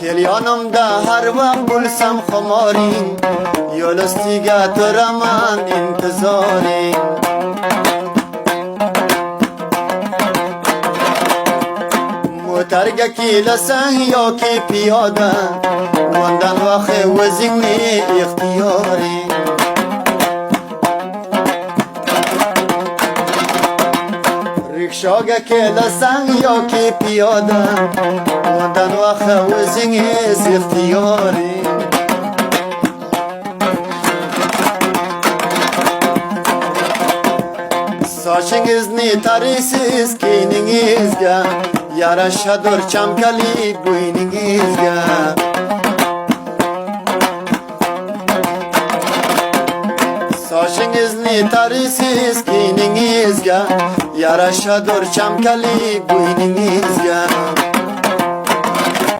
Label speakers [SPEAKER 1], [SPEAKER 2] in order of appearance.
[SPEAKER 1] Kel yonimda har vaqt bo'lsam xumoring, yo'l ustiga turaman intizoring. Motorga kelasang yoki piyoda, undan vaqti o'zingni ixtiyoring. Rikshoga kelasang yoki piyoda, undan vaqti o'zingiz ixtiyoring. Sochingizni taraysiz keyningizga, yarashadur chamkalik bo'yningizga. Sochingizni taraysiz keyningizga, yarashadur chamkalik bo'yningizga.